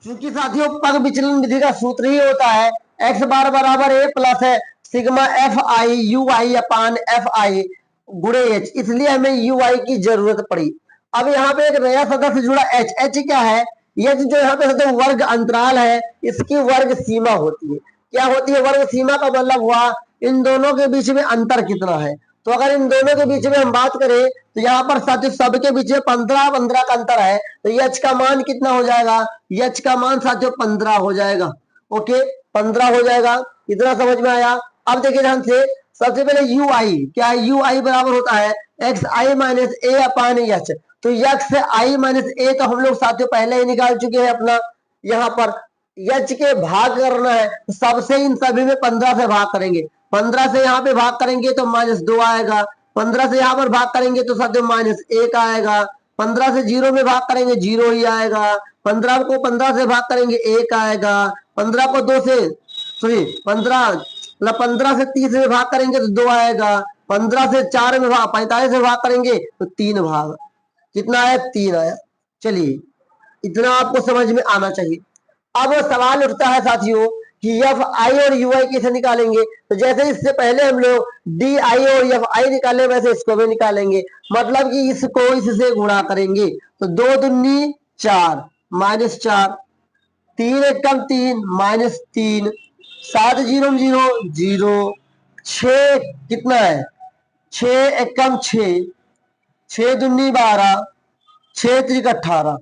क्योंकि साथियों पग विचलन विधि का सूत्र ही होता है एक्स बार बराबर ए प्लस है sigma F I UI upon F I गुणे एच, इसलिए हमें UI की जरूरत पड़ी। अब यहाँ पे एक नया सदस्य जुड़ा एच। एच क्या है, ये जो यहाँ पे सदस्य वर्ग अंतराल है इसकी वर्ग सीमा होती है। क्या होती है वर्ग सीमा, का मतलब हुआ इन दोनों के बीच में अंतर कितना है। तो अगर इन दोनों के बीच में हम बात करें तो यहाँ पर साथियों सबके बीच में 15 15 का अंतर है, तो एच का मान कितना हो जाएगा, एच का मान साथियों 15 हो जाएगा। ओके 15 हो जाएगा, इतना समझ में आया। अब देखिए ध्यान से, सबसे पहले UI क्या है, UI बराबर होता है एक्स आई माइनस ए अपान एच। तो एक्स आई माइनस ए तो हम लोग साथियों पहले ही निकाल चुके हैं अपना। यहाँ पर एच के भाग करना है, सबसे इन सभी में 15 से भाग करेंगे। 15 से यहाँ पे भाग करेंगे तो -2 आएगा, 15 से यहाँ पर भाग करेंगे तो साथियों -1 आएगा, 15 से 0 में भाग करेंगे 0 ही आएगा, 15 को 15 से भाग करेंगे 1 आएगा, 15 को 2 से सॉरी 15 से 30 में भाग करेंगे तो 2 आएगा, 15 से 4 में भाग 45 में भाग करेंगे तो 3 भाग, कितना आया 3 आया। चलिए इतना आपको समझ में आना चाहिए। अब सवाल उठता है साथियों कि एफ आई और UI कैसे निकालेंगे। तो जैसे इससे पहले हम लोग डी आई और एफ आई निकाले वैसे इसको भी निकालेंगे, मतलब कि इसको इससे गुणा करेंगे। तो 2 दूनी 4 -4, 3 एक कम 3 -3, 7 0 0 0, 6 कितना है 6 एक कम 6, 6 दूनी 12, 6 त्रिक 18।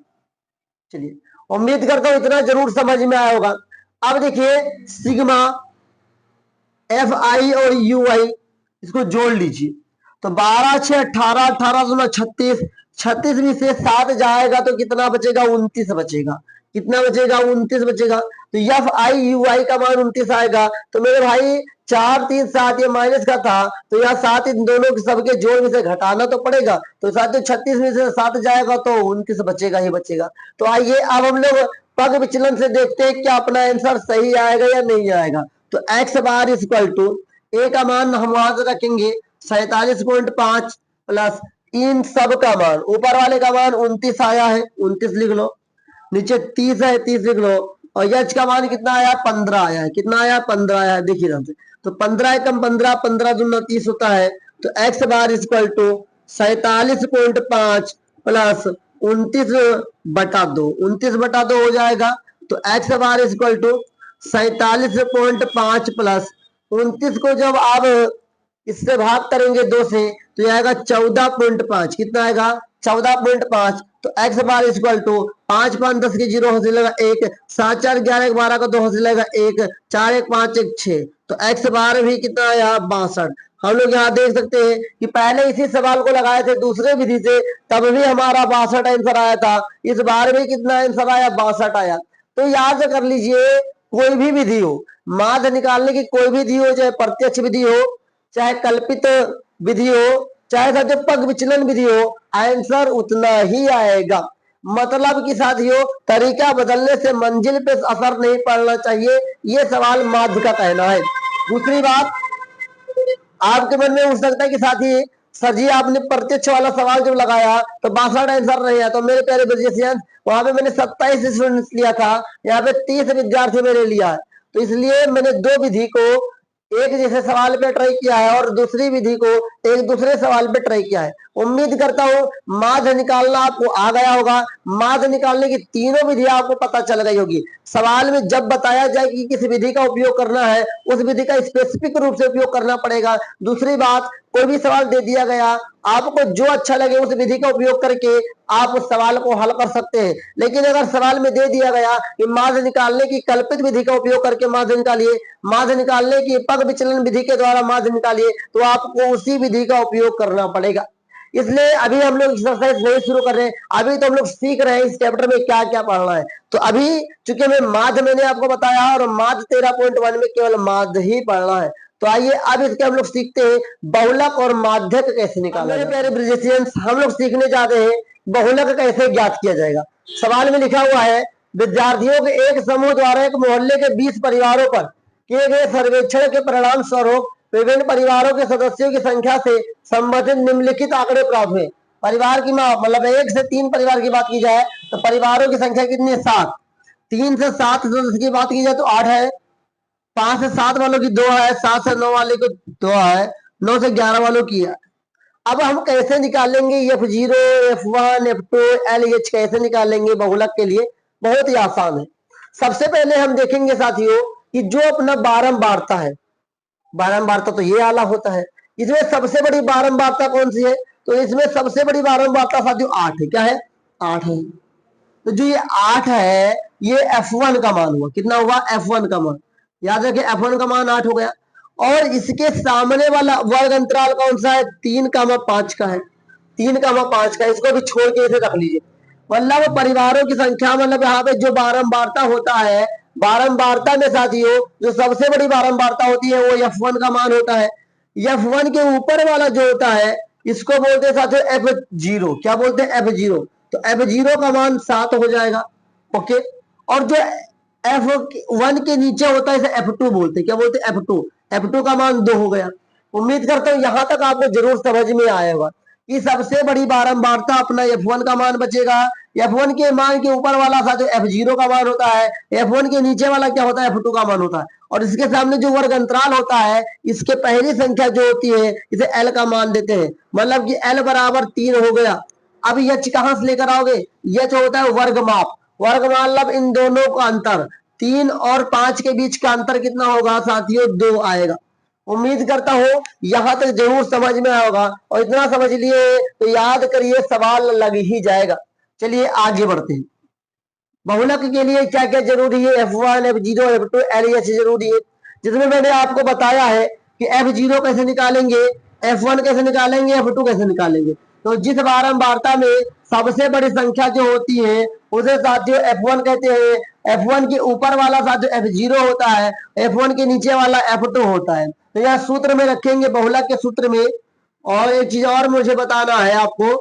चलिए उम्मीद करता हूं इतना जरूर समझ में आया होगा। अब देखिए सिग्मा एफ आई और यू आई इसको जोड़ लीजिए। तो 12 6 18, 18 दूना 36, 36 में से 7 जाएगा तो कितना बचेगा? 29 बचेगा। कितना बचेगा? 29 बचेगा। तो एफ आई यू आई का मान 29 आएगा। तो मेरे भाई 4 3 7 ये माइनस का था, तो यहाँ 7 इन दोनों के सबके जोड़ में से घटाना तो पड़ेगा। तो साथियों 36 में से 7 जाएगा तो 29 बचेगा ही बचेगा। तो आइए अब हम लोग पग विचलन से देखते हैं क्या अपना आंसर सही आएगा या नहीं आएगा। तो एक्स बार इक्वल टू ए का मान हम वहां से रखेंगे 47.5 प्लस इन सब का मान, ऊपर वाले का मान 29 आया है, 29 लिख लो, नीचे 30 है 30 लिख लो, और एच का मान कितना आया? 15 आया है। कितना आया? 15 आया है। देखिए ध्यान से, तो 15 एकम 15, 15 दूना 30 होता है। तो x bar equal to 47.5 plus 29/2, 29/2 हो जाएगा। तो x bar equal to 47.5 plus 29 को जब आप इससे भाग करेंगे 2 से तो आएगा 14.5। कितना आएगा? 14.5। तो एक्स बार इक्वल टू 5 5 10 के 0 हो जाएगा 1, 7 4 11 12 का 2 हो जाएगा 1, 4 1 5 1 6। तो एक्स बार भी कितना आया? 62। हम लोग यहाँ देख सकते हैं कि पहले इसी सवाल को लगाए थे दूसरे विधि से, तब भी हमारा 62 आंसर आया था। इस बार भी कितना आंसर आया? 62 आया। तो याद कर लीजिए, कोई भी विधि हो, माध्य निकालने की कोई भी विधि हो, चाहे प्रत्यक्ष विधि हो, चाहे कल्पित विधि हो, चाहे साथियों पग विचलन विधि हो, आंसर उतना ही आएगा। मतलब कि साथियों तरीका बदलने से मंजिल पे असर नहीं पड़ना चाहिए, ये सवाल माध्य का कहना है। दूसरी बात, आपके मन में उठ सकता है कि साथी सर जी आपने प्रत्यक्ष वाला सवाल जब लगाया तो 62 आंसर नहीं है। तो मेरे प्यारे विद्यार्थी, वहां पे मैंने 27 स्टूडेंट्स लिया था, यहाँ पे 30 विद्यार्थी मैंने लिया है। तो इसलिए मैंने दो विधि को एक जैसे सवाल पे ट्राई किया है और दूसरी विधि को एक दूसरे सवाल पे ट्राई किया है। उम्मीद करता हूं माध्य निकालना आपको आ गया होगा। माध्य निकालने की तीनों विधि आपको पता चल गई होगी। सवाल में जब बताया जाए कि किस विधि का उपयोग करना है, उस विधि का स्पेसिफिक रूप से उपयोग करना पड़ेगा। दूसरी बात, कोई भी सवाल दे दिया गया, आपको जो अच्छा लगे उस विधि का उपयोग करके आप उस सवाल को हल कर सकते हैं। लेकिन अगर सवाल में दे दिया गया कि माध्य निकालने की कल्पित विधि का उपयोग करके माध्य निकालिए, माध्य निकालने की पग विचलन विधि के द्वारा माध्य निकालिए, तो आपको उसी विधि का उपयोग करना पड़ेगा। इसलिए अभी हम लोग एक्सरसाइज नहीं शुरू कर रहे हैं, अभी तो हम लोग सीख रहे हैं इस चैप्टर में क्या क्या पढ़ना है। तो अभी चूंकि मैं माध्य मैंने आपको बताया और माध्य 13.1 में केवल माध्य ही पढ़ना है। तो आइए अब इसके हम लोग सीखते हैं बहुलक और माध्यक कैसे निकाला। मेरे प्यारे ब्रिजेशियंस, हम लोग सीखने जाते हैं बहुलक कैसे ज्ञात किया जाएगा। सवाल में लिखा हुआ है, विद्यार्थियों के एक समूह द्वारा एक मोहल्ले के 20 परिवारों पर किए गए सर्वेक्षण के परिणाम स्वरूप विभिन्न परिवारों के सदस्यों की संख्या से संबंधित निम्नलिखित आंकड़े प्राप्त हुए। परिवार की मतलब 1 से 3 परिवार की बात की जाए तो परिवारों की संख्या कितनी है? 7। 3 से 7 सदस्य की बात की जाए तो 8 है। 5 से 7 वालों की 2 है। 7 से 9 वाले को 2 है। 9 से 11 वालों की है। अब हम कैसे निकालेंगे F0, F1, F2, LH कैसे निकालेंगे बहुलक के लिए? बहुत ही आसान है। सबसे पहले हम देखेंगे साथियों कि जो अपना बारंबारता है, बारंबारता तो ये आला होता है, इसमें सबसे बड़ी बारंबारता कौन सी है? तो इसमें सबसे बड़ी बारंबारता साथियों 8 है। क्या है? 8 है। तो जो ये 8 है ये F1 का मान हुआ। कितना हुआ? F1 का मान। याद रखिए F1 का मान 8 हो गया। और इसके सामने वाला वर्ग अंतराल कौन सा है? 3,5 का है। 3,5 का, इसको भी छोड़ के इसे रख लीजिए। मतलब परिवारों की संख्या, मतलब यहाँ पे जो बारंबारता होता है, बारंबारता में साथियों जो सबसे बड़ी बारंबारता होती है वो F1 का मान होता है। F1 के ऊपर वाला जो होता है इसको बोलते हैं साथियों F0। क्या बोलते हैं? F0। तो F0 का मान 7 हो जाएगा। ओके। और जो F1 के नीचे होता है इसे F2 बोलते हैं। क्या बोलते हैं? F2। F2 का मान 2 हो गया। उम्मीद करता हूं यहां तक आपको जरूर समझ में आएगा कि सबसे बड़ी बारंबारता अपना F1 का मान बचेगा। F1 के मान के ऊपर वाला सा जो F0 का मान होता है, F1 के नीचे वाला क्या होता है? F2 का मान होता है। और इसके सामने जो वर्ग अंतराल होता है इसके पहली संख्या जो होती है इसे L का मान देते हैं। मतलब कि L बराबर 3 हो गया। अब H कहां से लेकर आओगे? H होता है वर्ग माप। वर्ग मतलब इन दोनों का अंतर, 3 और 5 के बीच का अंतर कितना होगा साथियों? 2 आएगा। उम्मीद करता हूं यहां तक जरूर समझ में आएगा। और इतना समझ लिए तो याद करिए सवाल लग ही जाएगा। चलिए आगे बढ़ते हैं। बहुलक के लिए क्या क्या जरूरी है? F1, F0, F2, LH जरूरी है। जिसमें मैंने आपको बताया है कि F0 कैसे निकालेंगे, F1 कैसे निकालेंगे, F2 कैसे निकालेंगे। तो जिस बारंबारता में सबसे बड़ी संख्या जो होती है उसे साथियों F1 कहते हैं। F1 के ऊपर वाला साथियों F0 होता है, F1 के नीचे वाला F2 होता है। तो यह सूत्र में रखेंगे, बहुलक के सूत्र में। और एक चीज और मुझे बताना है आपको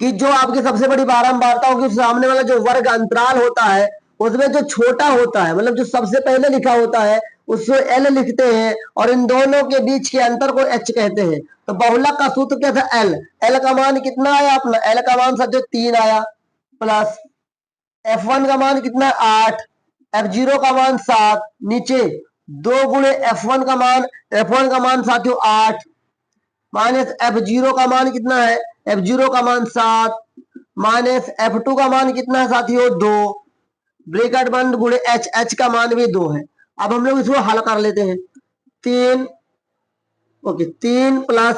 कि जो आपकी सबसे बड़ी बारंबारता होगी, सामने वाला जो वर्ग अंतराल होता है उसमें जो छोटा होता है, मतलब जो सबसे पहले लिखा होता है उसको L लिखते हैं, और इन दोनों के बीच के अंतर को H कहते हैं। तो बहुलक का सूत्र क्या था, L। L का मान कितना आया अपना, L का मान साथियों 3 आया, प्लस F1 का मान कितना 8, F0 का मान 7, नीचे 2 गुणे F1 का मान, F1 का मान साथियों 8, माइनस F0 का मान कितना है, F0 का मान 7, माइनस F2 का मान कितना है साथियों 2, ब्रैकेट बंद, गुणे H, H का मान भी 2 है। अब हम लोग इसको हल कर लेते हैं। 3, ओके, 3 प्लस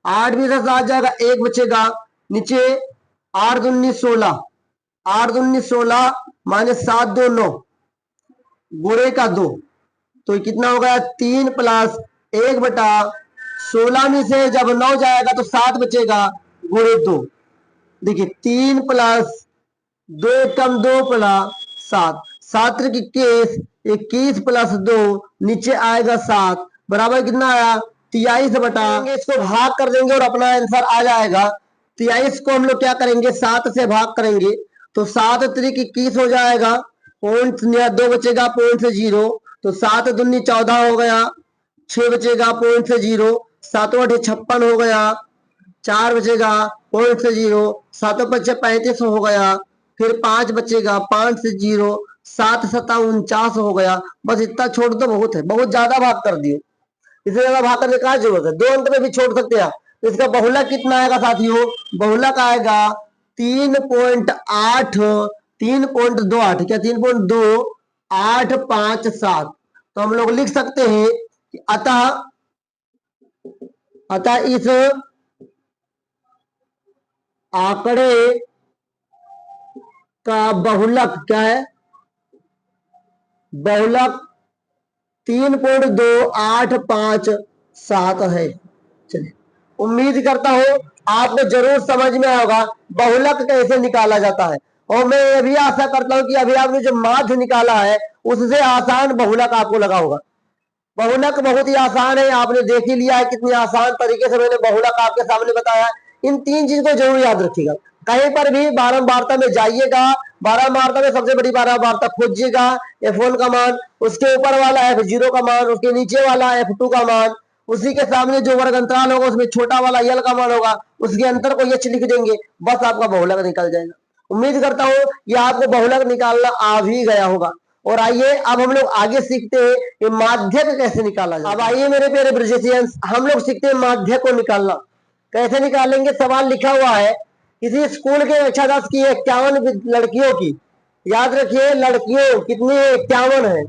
8 भी 10 आ जाएगा, 1 बचेगा, नीचे 8 दूनी 16, 8 दूनी 16 माइनस 7 2 9, गुणे का 2, तो कितना हो गया 3 प्लस 1 बटा 16 में से जब 9 जाएगा तो 7 बचेगा, गुणे 2। देखिए 3 प्लस 2 कम 2 प्लस 7, 7 की केस 21 प्लस 2, नीचे आएगा 7, बराबर कितना आया 23 बटा, इसको भाग कर देंगे और अपना आंसर आ जाएगा। 23 को हम लोग क्या करेंगे 7 से भाग करेंगे, तो 7 त्रिक 21 हो जाएगा, पॉइंट 2 बचेगा, पॉइंट से 0, तो 7 दूनी 14 हो गया, 6 बचेगा, पॉइंट से 0, 7 8 56 हो गया, 4 बचेगा, पॉइंट से 0, 7 5 35 हो गया, फिर 5 बचेगा, 5 से 0, 7 7 49 हो गया। बस इतना छोड़ दो, बहुत है, बहुत ज्यादा भाग कर दिए, इससे ज्यादा भाग करने का जरूरत है, 2 अंक में भी छोड़ सकते हैं। इसका बहुलक कितना आएगा साथियों, बहुलक आएगा 3.8, 3.28, क्या 3.2857। तो हम लोग लिख सकते हैं कि अतः इस आंकड़े का बहुलक क्या है, बहुलक 3.2857 है। चलिए, उम्मीद करता हूं आपको जरूर समझ में आएगा बहुलक कैसे निकाला जाता है, और मैं ये भी आशा करता हूं कि अभी आपने जो माध्य निकाला है उससे आसान बहुलक आपको लगा होगा। बहुलक बहुत ही आसान है, आपने देख ही लिया है कितनी आसान तरीके से मैंने बहुलक आपके सामने बताया। इन 3 चीज को जरूर याद रखिएगा, कहीं पर भी बारंबारता में जाइएगा, बारंबारता में सबसे बड़ी बारंबारता खोजिएगा, F1 का मान, उसके ऊपर वाला F0 का मान, उसके नीचे वाला F2 का मान, उसी के सामने जो वर्ग अंतराल होगा उसमें छोटा वाला L का मान होगा, उसके अंतर को H लिख देंगे, बस आपका बहुलक निकल जाएगा। उम्मीद करता हूं कि आपको बहुलक निकालना आ भी गया होगा। और आइए अब हम लोग आगे सीखते हैं कि माध्यक कैसे निकाला जाए। अब आइए मेरे प्यारे ब्रिजेशियंस, हम लोग सीखते हैं माध्यक को निकालना कैसे निकालेंगे। सवाल लिखा हुआ है किसी स्कूल के कक्षा 10 की 51 लड़कियों की, याद रखिए लड़कियों कितनी 51 है,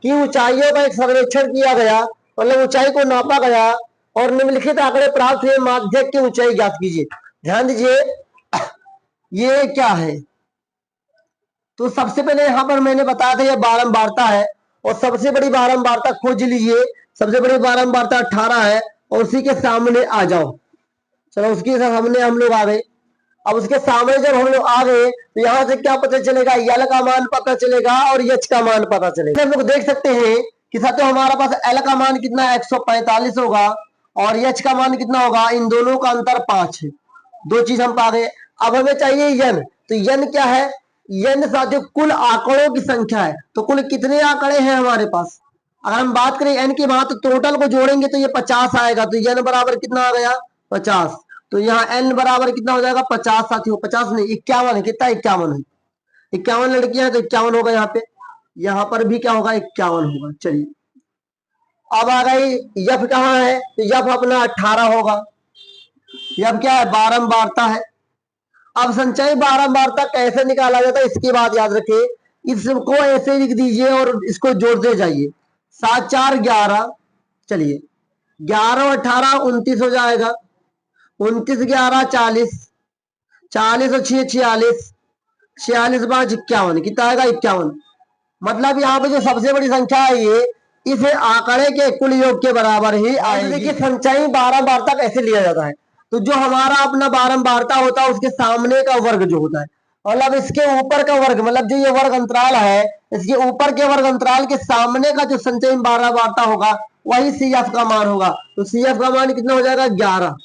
की ऊंचाइयों का एक सर्वेक्षण किया गया, मतलब ऊंचाई को नापा गया और निम्नलिखित आंकड़े प्राप्त हुए, माध्यक की ऊंचाई ज्ञात कीजिए। ध्यान दीजिए ये क्या है, तो सबसे पहले यहां पर मैंने बताया था ये बारंबारता है, और सबसे बड़ी बारंबारता खोज लीजिए, सबसे बड़ी बारंबारता 18 है, और उसी के सामने आ जाओ। चलो उसके सामने हम लोग आ गए। अब उसके सामने जब हम लोग आ गए तो यहां से क्या पता चलेगा, L का मान पता चलेगा और H का मान पता चलेगा। हम लोग देख सकते हैं कि साथियों हमारा पास L का मान कितना है 145 होगा, और H का मान कितना होगा, इन दोनों का अंतर 5 है, 2 चीज हम पा गए। अब हमें चाहिए n, तो n क्या है, n साथियों कुल आंकड़ों की संख्या है। तो कुल कितने आंकड़े हैं हमारे पास, अगर हम बात करें n की बात, तो टोटल को जोड़ेंगे तो ये 50 आएगा, तो n बराबर कितना आ गया 50। तो यहाँ n बराबर कितना हो जाएगा 50 साथियों, 50 नहीं 51 है, कितना 51 है, 51 लड़कियां हैं तो 51 होगा यहाँ पे, यहाँ पर भी क्या होगा 51 होगा। चलिए अब आ गई यफ कहाँ है, तो यफ अपना 18 होगा, यफ क्या है बारंबारता है। अब संचयी बारंबारता कैसे निकाला जाता है इसकी बात याद रखिए, इसको ऐसे लिख दीजिए और इसको जोड़ते जाइए, 7 4 11, चलिए 11 18 29 हो जाएगा, 29 11 40, 40 और 6 46, 46 5 51, कितना आएगा 51। मतलब यहाँ पे जो सबसे बड़ी संख्या है ये इस आंकड़े के कुल योग के बराबर ही आएगी। देखिए संचयी बारंबारता कैसे लिया जाता है, तो जो हमारा अपना बारंबारता होता है उसके सामने का वर्ग जो होता है, मतलब इसके ऊपर का वर्ग, मतलब जो ये वर्ग अंतराल है इसके ऊपर के वर्ग अंतराल के सामने का जो संचयी बारंबारता होगा वही CF का मान होगा। तो CF का मान कितना हो जाएगा 11।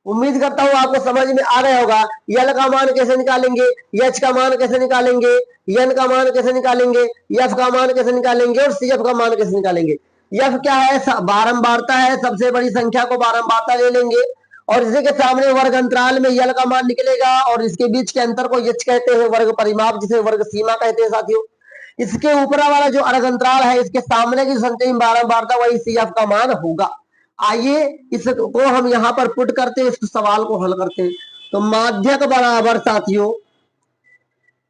उम्मीद करता हूं आपको समझ में आ गया होगा। L का मान कैसे निकालेंगे, H का मान कैसे निकालेंगे, N का मान कैसे निकालेंगे, F का मान कैसे निकालेंगे और CF का मान कैसे निकालेंगे। F क्या है, बारंबारता है, सबसे बड़ी संख्या को बारंबारता ले लेंगे और इसी के सामने वर्ग अंतराल में L का मान निकलेगा और इसके बीच के अंतर को H कहते हैं, वर्ग परिमाप जिसे वर्ग सीमा कहते हैं साथियों। इसके ऊपर वाला जो अर्ग अंतराल है इसके सामने की संचयी बारंबारता वही CF का मान होगा। आइए इसको हम यहां पर पुट करते हैं, इस सवाल को हल करते हैं। तो माध्यक बराबर साथियों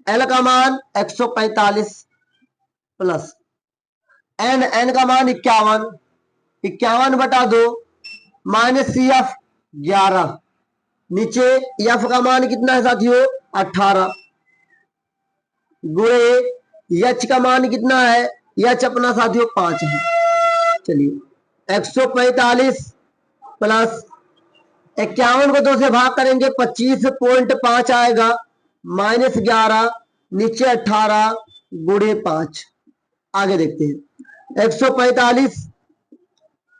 L का मान 145 प्लस N का मान 51 बटा 2 माइनस CF 11, नीचे F का मान कितना है साथियों 18, गुणे H का मान कितना है, H अपना साथियों 5 है। चलिए 145 प्लस 51 को 2 से भाग करेंगे 25.5 आएगा, माइनस 11 नीचे 18 गुणे 5। आगे देखते हैं 145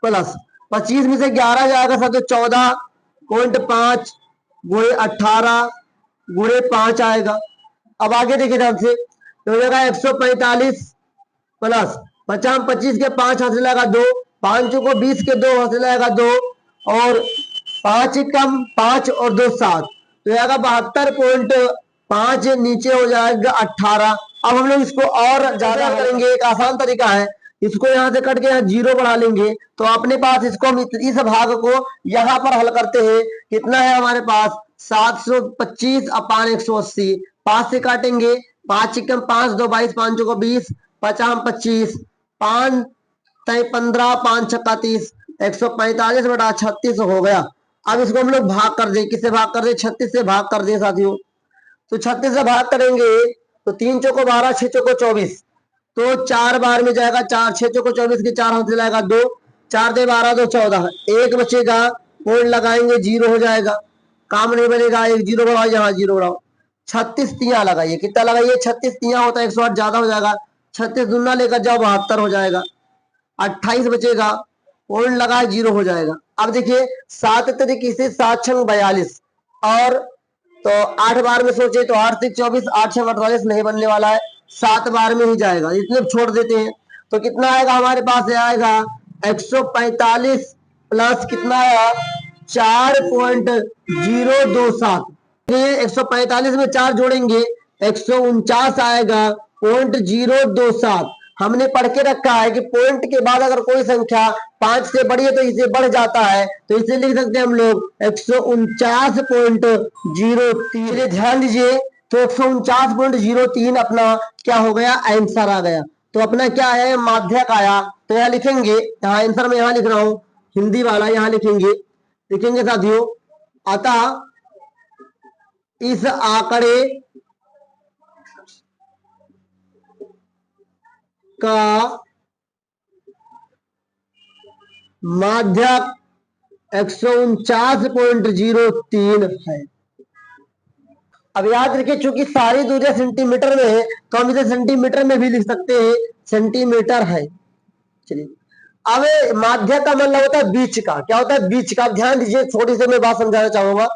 प्लस 25 में से 11 जाएगा साथियों 14.5 गुणे 18 गुणे 5 आएगा। अब आगे देखिए ध्यान से, तो हो जाएगा 145 प्लस 25 के 5 हाथ लगाएगा 2, 5 को 20 के 2 हाथ लगाएगा 2 और 5 कम 5 और 2 7, तो आएगा 72.5, नीचे हो जाएगा 18। अब हम लोग इसको और ज्यादा करेंगे, एक आसान तरीका है, इसको यहाँ से कट के यहाँ 0 बढ़ा लेंगे तो अपने पास इसको हम इस भाग को यहाँ पर हल करते हैं। कितना है हमारे पास 725 अपान 180, 5 से काटेंगे 5 कम 5 2 22 5 को 20 50 25 5 15 5 छक्का 30, 145 बटा 36 हो गया। अब इसको हम लोग भाग कर दे, किससे भाग कर दे 36 से भाग कर दे साथियों। तो 36 से भाग करेंगे तो 3 चौको 12 6 चौको 24, तो 4 बार में जाएगा 4 6 चौको 24 के 4 हाथ से लाएगा 2, 4 दे 12 2 14, एक बचेगा, पॉइंट लगाएंगे 0 हो जाएगा, काम नहीं बनेगा, एक 0 बढ़ाओ यहाँ 0 बढ़ाओ, 36 तिया लगाइए, कितना लगाइए 36 तिया होता है 108 ज्यादा हो जाएगा, 36 दुना लेकर जाओ 72 हो जाएगा, 28 बचेगा, पॉइंट लगा 0 हो जाएगा। अब देखिए 7 तरीके से 7 छंग 42 और तो 8 बार में सोचे तो 8 से 24 8 छंग 48 नहीं बनने वाला है, 7 बार में ही जाएगा, इतने छोड़ देते हैं। तो कितना आएगा हमारे पास आएगा 145 प्लस कितना आया 4.027, 145 में 4 जोड़ेंगे 149 आएगा 0.027। हमने पढ़ के रखा है कि पॉइंट के बाद अगर कोई संख्या 5 से बड़ी है तो इसे बढ़ जाता है, तो इसे लिख सकते हैं हम लोग 149.03। ध्यान दीजिए, तो 149.03 अपना क्या हो गया आंसर आ गया। तो अपना क्या है माध्यक आया, तो यहाँ लिखेंगे, यहाँ आंसर में यहाँ लिख रहा हूं हिंदी वाला, यहाँ लिखेंगे साथियों, अतः इस आंकड़े का माध्यक 149.03 है। अब याद रखिए चूंकि सारी दूरियां सेंटीमीटर में है तो हम इसे सेंटीमीटर में भी लिख सकते हैं, सेंटीमीटर है। चलिए अब माध्यक का मतलब होता है बीच का, क्या होता है बीच का। ध्यान दीजिए, छोटी सी मैं बात समझाना चाहूंगा।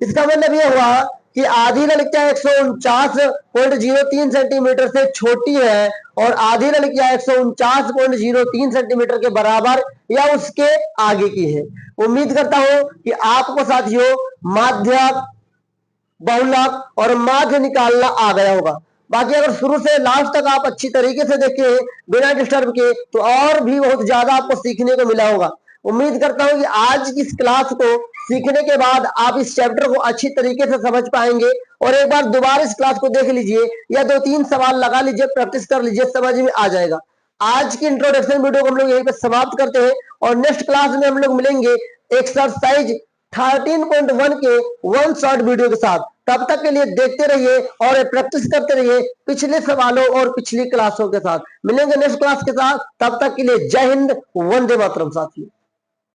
इसका मतलब यह हुआ कि आधी लड़कियां 149.03 सेंटीमीटर से छोटी है और आधी लड़कियां 149.03 सेंटीमीटर के बराबर या उसके आगे की है। उम्मीद करता हूं कि आपको साथियों माध्यक, बहुलक और माध्य निकालना आ गया होगा। बाकी अगर शुरू से लास्ट तक आप अच्छी तरीके से देखें बिना डिस्टर्ब के तो और भी बहुत ज्यादा आपको सीखने को मिला होगा। उम्मीद करता हूं कि आज की इस क्लास को सीखने के बाद आप इस चैप्टर को अच्छी तरीके से समझ पाएंगे और एक बार दोबारा इस क्लास को देख लीजिए या 2-3 सवाल लगा लीजिए, प्रैक्टिस कर लीजिए, समझ में आ जाएगा। आज की इंट्रोडक्शन वीडियो को हम लोग यहीं पे समाप्त करते हैं और नेक्स्ट क्लास में हम लोग मिलेंगे एक्सरसाइज 13.1 के 1 शॉर्ट वीडियो के साथ। तब तक के लिए देखते रहिए और प्रैक्टिस करते रहिए पिछले सवालों और पिछली क्लासों के साथ। मिलेंगे नेक्स्ट क्लास के साथ, तब तक के लिए जय हिंद, वंदे मातरम साथियों।